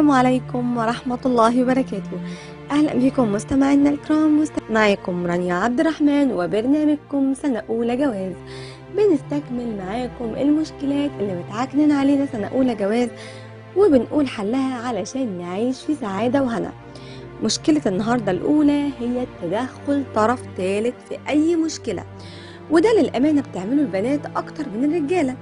السلام عليكم ورحمة الله وبركاته. أهلا بكم مستمعينا الكرام، معاكم رانيا عبد الرحمن وبرنامجكم سنة أولى جواز. بنستكمل معاكم المشكلات اللي بتعكنن علينا سنة أولى جواز وبنقول حلها علشان نعيش في سعادة وهنا. مشكلة النهاردة الأولى هي تدخل طرف ثالث في أي مشكلة، وده للأمانة بتعمله البنات أكتر من الرجالة.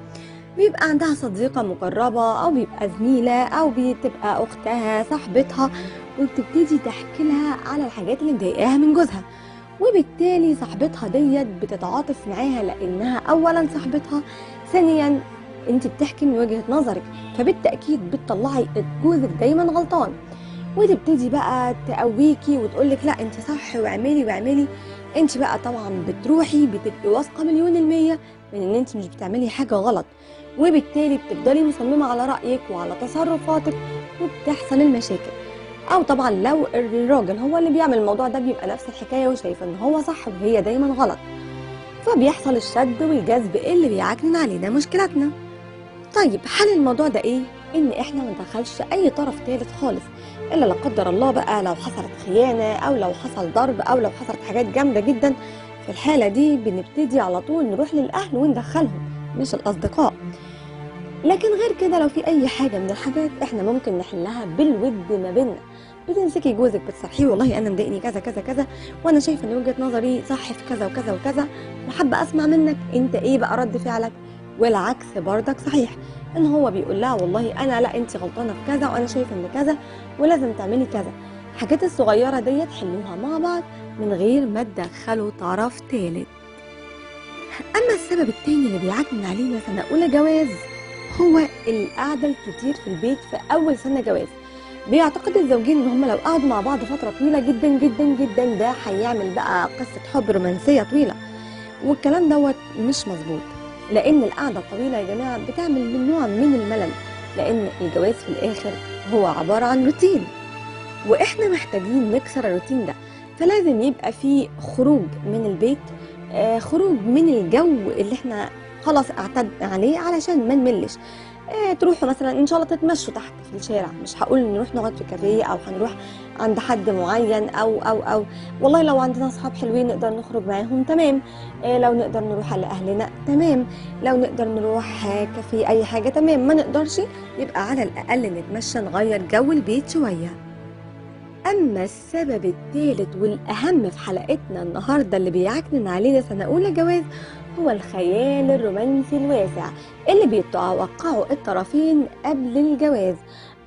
بيبقى عندها صديقة مقربة أو بيبقى زميلة أو بتبقى أختها صاحبتها، وبتبتدي تحكي لها على الحاجات اللي مضايقاها من جوزها، وبالتالي صاحبتها ديت بتتعاطف معاها لأنها أولا صاحبتها، ثانيا انت بتحكي من وجهة نظرك، فبالتأكيد بتطلعي جوزك دايما غلطان، وتبتدي بقى تقويكي وتقولك لا انت صح واعملي. انت بقى طبعا بتروحي بتبقي واثقة 1,000,000% من ان انت مش بتعملي حاجة غلط، وبالتالي بتفضلي مصممة على رأيك وعلى تصرفاتك وبتحصل المشاكل. او طبعا لو الراجل هو اللي بيعمل الموضوع ده بيبقى نفس الحكاية وشايفة ان هو صح وهي دايما غلط، فبيحصل الشد والجذب اللي بيعكنن علينا مشكلتنا. طيب حل الموضوع ده ايه؟ ان احنا ما ندخلش اي طرف ثالث خالص، الا لا قدر الله بقى لو حصلت خيانة او لو حصل ضرب او لو حصلت حاجات جامدة جدا. في الحالة دي بنبتدي على طول نروح للاهل وندخلهم مش الاصدقاء. لكن غير كده لو في اي حاجة من الحاجات احنا ممكن نحلها بالود ما بيننا. بتمسكي جوزك بتصرحيه والله انا مضايقني كذا كذا كذا، وانا شايفه ان وجهة نظري صح في كذا وكذا وكذا، وحابه اسمع منك انت ايه بقى رد فعلك. والعكس بردك صحيح، ان هو بيقول لها والله انا لا انت غلطانه في كذا وانا شايفه ان كذا ولازم تعملي كذا. الحاجات الصغيره ديت حلوها مع بعض من غير ما تدخلوا طرف ثالث. اما السبب التاني اللي بيعكنن علينا سنه اولى جواز هو القعده الكتير في البيت في اول سنه جواز. بيعتقد الزوجين ان هم لو قعدوا مع بعض فتره طويله جدا جدا جدا ده هيعمل بقى قصه حب رومانسيه طويله، والكلام دوت مش مظبوط، لان القعده الطويله يا جماعه بتعمل نوع من الملل، لان الجواز في الاخر هو عباره عن روتين، واحنا محتاجين نكسر الروتين ده. فلازم يبقى في خروج من البيت، خروج من الجو اللي احنا خلاص اعتدنا عليه علشان ما نملش. تروحوا مثلا ان شاء الله تتمشوا تحت في الشارع، مش هقول نروح نقعد في كافيه او هنروح عند حد معين او والله لو عندنا اصحاب حلوين نقدر نخرج معاهم تمام، لو نقدر نروح على اهلنا تمام، لو نقدر نروح كافيه اي حاجه تمام، ما نقدرش يبقى على الاقل نتمشى نغير جو البيت شويه. اما السبب الثالث والاهم في حلقتنا النهارده اللي بيعكنن علينا سنه اولى جواز هو الخيال الرومانسي الواسع اللي بيتوقعوا الطرفين قبل الجواز.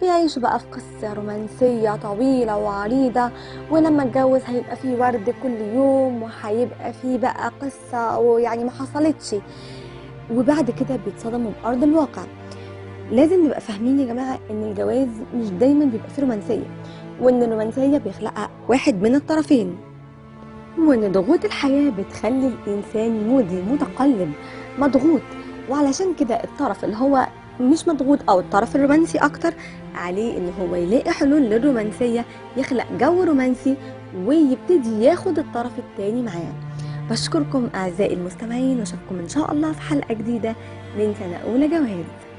بيعيشوا بقى في قصة رومانسية طويلة وعريضة، ولما اتجوز هيبقى فيه ورد كل يوم وهيبقى فيه بقى قصة ويعني ما حصلتش، وبعد كده بيتصدموا بأرض الواقع. لازم نبقى فاهمين يا جماعة ان الجواز مش دايما بيبقى فيه رومانسية، وان الرومانسية بيخلقها واحد من الطرفين، وان ضغوط الحياة بتخلي الانسان مودي متقلب مضغوط، وعلشان كده الطرف اللي هو مش مضغوط او الطرف الرومانسي اكتر عليه ان هو يلاقي حلول للرومانسية، يخلق جو رومانسي ويبتدي ياخد الطرف التاني معاه. بشكركم اعزائي المستمعين واشوفكم ان شاء الله في حلقة جديدة من سنة اولى جواز.